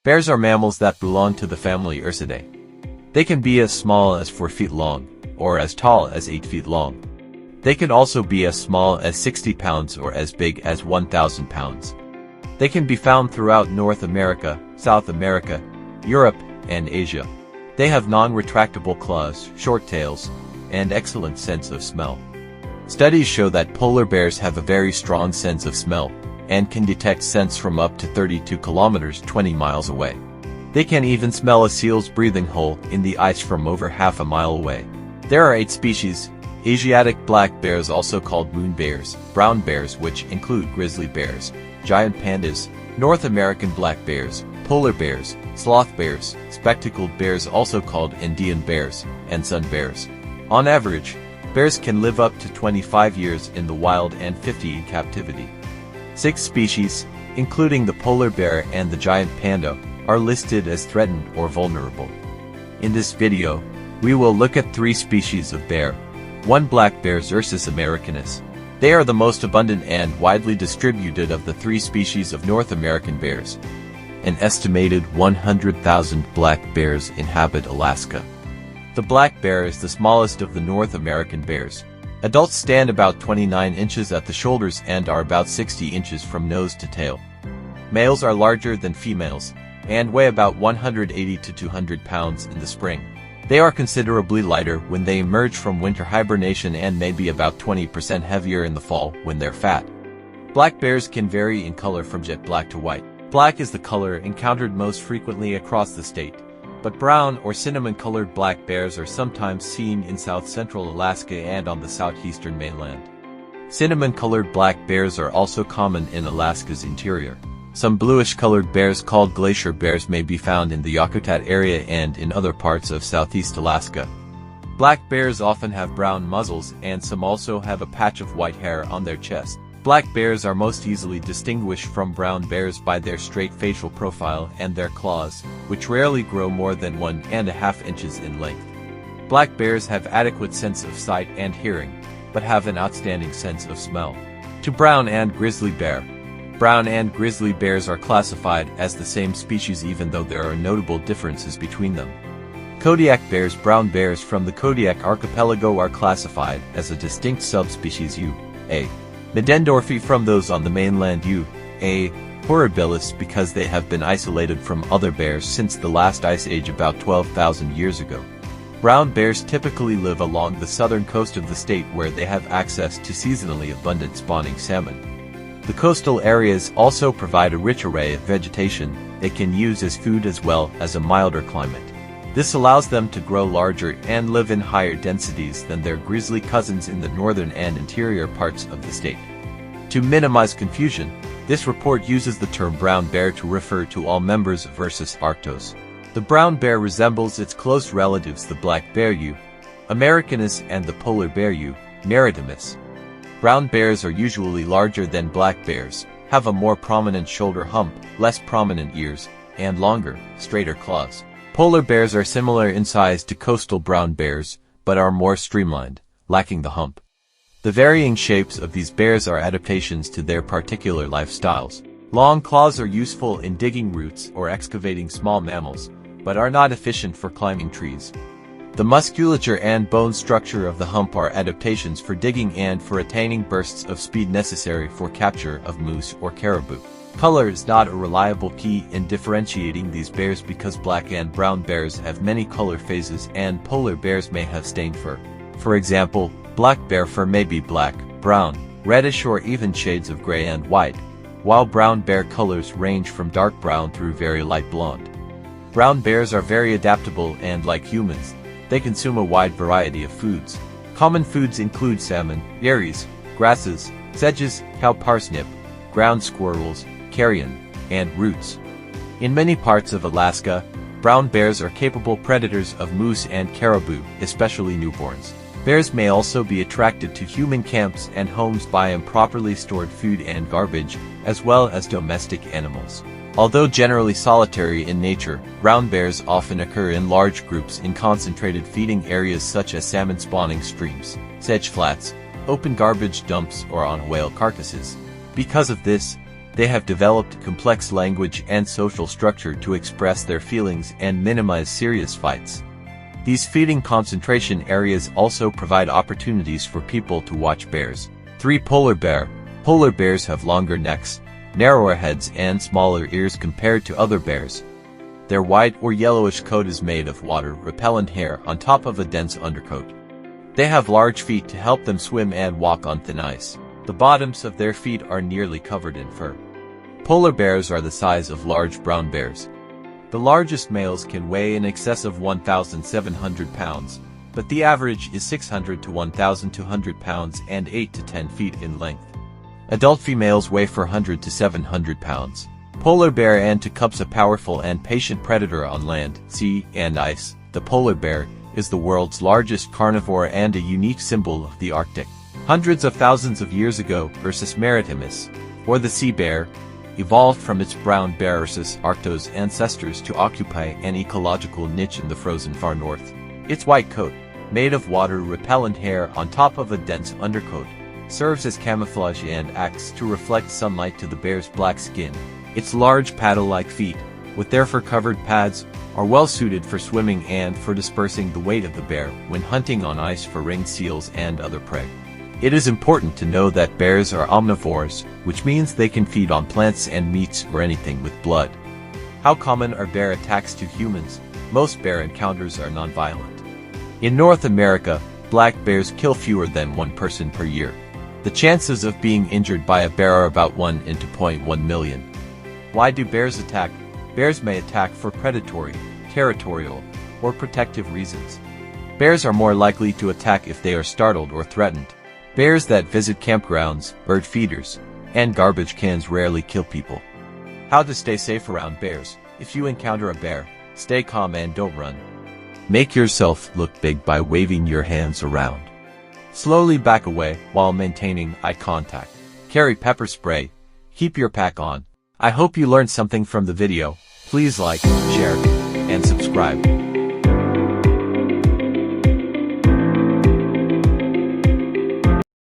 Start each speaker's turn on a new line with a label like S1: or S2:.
S1: Bears are mammals that belong to the family Ursidae. They can be as small as 4 feet long, or as tall as 8 feet long. They can also be as small as 60 pounds or as big as 1,000 pounds. They can be found throughout North America, South America, Europe, and Asia. They have non-retractable claws, short tails, and excellent sense of smell. Studies show that polar bears have a very strong sense of smell, and can detect scents from up to 32 kilometers 20 miles away. They can even smell a seal's breathing hole in the ice from over half a mile away. There are 8 species: Asiatic black bears, also called moon bears, brown bears, which include grizzly bears, giant pandas, North American black bears, polar bears, sloth bears, spectacled bears, also called Indian bears, and sun bears. On average, bears can live up to 25 years in the wild and 50 in captivity. 6 species, including the polar bear and the giant panda, are listed as threatened or vulnerable. In this video, we will look at 3 species of bear. 1. Black bears, Ursus americanus. They are the most abundant and widely distributed of the 3 species of North American bears. An estimated 100,000 black bears inhabit Alaska. The black bear is the smallest of the North American bears. Adults stand about 29 inches at the shoulders and are about 60 inches from nose to tail. Males are larger than females, and weigh about 180 to 200 pounds in the spring. They are considerably lighter when they emerge from winter hibernation and may be about 20% heavier in the fall when they're fat. Black bears can vary in color from jet black to white. Black is the color encountered most frequently across the state, but brown or cinnamon-colored black bears are sometimes seen in south-central Alaska and on the southeastern mainland. Cinnamon-colored black bears are also common in Alaska's interior. Some bluish-colored bears called glacier bears may be found in the Yakutat area and in other parts of southeast Alaska. Black bears often have brown muzzles, and some also have a patch of white hair on their chest. Black bears are most easily distinguished from brown bears by their straight facial profile and their claws, which rarely grow more than 1.5 inches in length. Black bears have adequate sense of sight and hearing, but have an outstanding sense of smell. To brown and grizzly bear. Brown and grizzly bears are classified as the same species even though there are notable differences between them. Kodiak bears. Brown bears from the Kodiak archipelago are classified as a distinct subspecies U.A. Middendorfi from those on the mainland U.A. horribilis because they have been isolated from other bears since the last ice age about 12,000 years ago. Brown bears typically live along the southern coast of the state where they have access to seasonally abundant spawning salmon. The coastal areas also provide a rich array of vegetation they can use as food as well as a milder climate. This allows them to grow larger and live in higher densities than their grizzly cousins in the northern and interior parts of the state. To minimize confusion, this report uses the term brown bear to refer to all members of Ursus arctos. The brown bear resembles its close relatives the black bear U. americanus and the polar bear U. maritimus. Brown bears are usually larger than black bears, have a more prominent shoulder hump, less prominent ears, and longer, straighter claws. Polar bears are similar in size to coastal brown bears, but are more streamlined, lacking the hump. The varying shapes of these bears are adaptations to their particular lifestyles. Long claws are useful in digging roots or excavating small mammals, but are not efficient for climbing trees. The musculature and bone structure of the hump are adaptations for digging and for attaining bursts of speed necessary for capture of moose or caribou. Color is not a reliable key in differentiating these bears because black and brown bears have many color phases and polar bears may have stained fur. For example, black bear fur may be black, brown, reddish or even shades of gray and white, while brown bear colors range from dark brown through very light blonde. Brown bears are very adaptable and, like humans, they consume a wide variety of foods. Common foods include salmon, berries, grasses, sedges, cow parsnip, ground squirrels, carrion, and roots. In many parts of Alaska, brown bears are capable predators of moose and caribou, especially newborns. Bears may also be attracted to human camps and homes by improperly stored food and garbage, as well as domestic animals. Although generally solitary in nature, brown bears often occur in large groups in concentrated feeding areas such as salmon spawning streams, sedge flats, open garbage dumps, or on whale carcasses. Because of this, They have developed complex language and social structure to express their feelings and minimize serious fights. These feeding concentration areas also provide opportunities for people to watch bears. 3. Polar bear. Polar bears have longer necks, narrower heads and smaller ears compared to other bears. Their white or yellowish coat is made of water-repellent hair on top of a dense undercoat. They have large feet to help them swim and walk on thin ice. The bottoms of their feet are nearly covered in fur. Polar bears are the size of large brown bears. The largest males can weigh in excess of 1,700 pounds, but the average is 600 to 1,200 pounds and 8 to 10 feet in length. Adult females weigh 400 to 700 pounds. Polar bear is a powerful and patient predator on land, sea, and ice. The polar bear is the world's largest carnivore and a unique symbol of the Arctic. Hundreds of thousands of years ago, Ursus maritimus, or the sea bear, evolved from its brown bear Ursus arctos ancestors to occupy an ecological niche in the frozen far north. Its white coat, made of water-repellent hair on top of a dense undercoat, serves as camouflage and acts to reflect sunlight to the bear's black skin. Its large paddle-like feet, with their fur-covered pads, are well suited for swimming and for dispersing the weight of the bear when hunting on ice for ringed seals and other prey. It is important to know that bears are omnivores, which means they can feed on plants and meats or anything with blood. How common are bear attacks to humans? Most bear encounters are non-violent. In North America, black bears kill fewer than one person per year. The chances of being injured by a bear are about 1 in 0.1 million. Why do bears attack? Bears may attack for predatory, territorial, or protective reasons. Bears are more likely to attack if they are startled or threatened. Bears that visit campgrounds, bird feeders, and garbage cans rarely kill people. How to stay safe around bears? If you encounter a bear, stay calm and don't run. Make yourself look big by waving your hands around. Slowly back away while maintaining eye contact. Carry pepper spray. Keep your pack on. I hope you learned something from the video. Please like, share, and subscribe.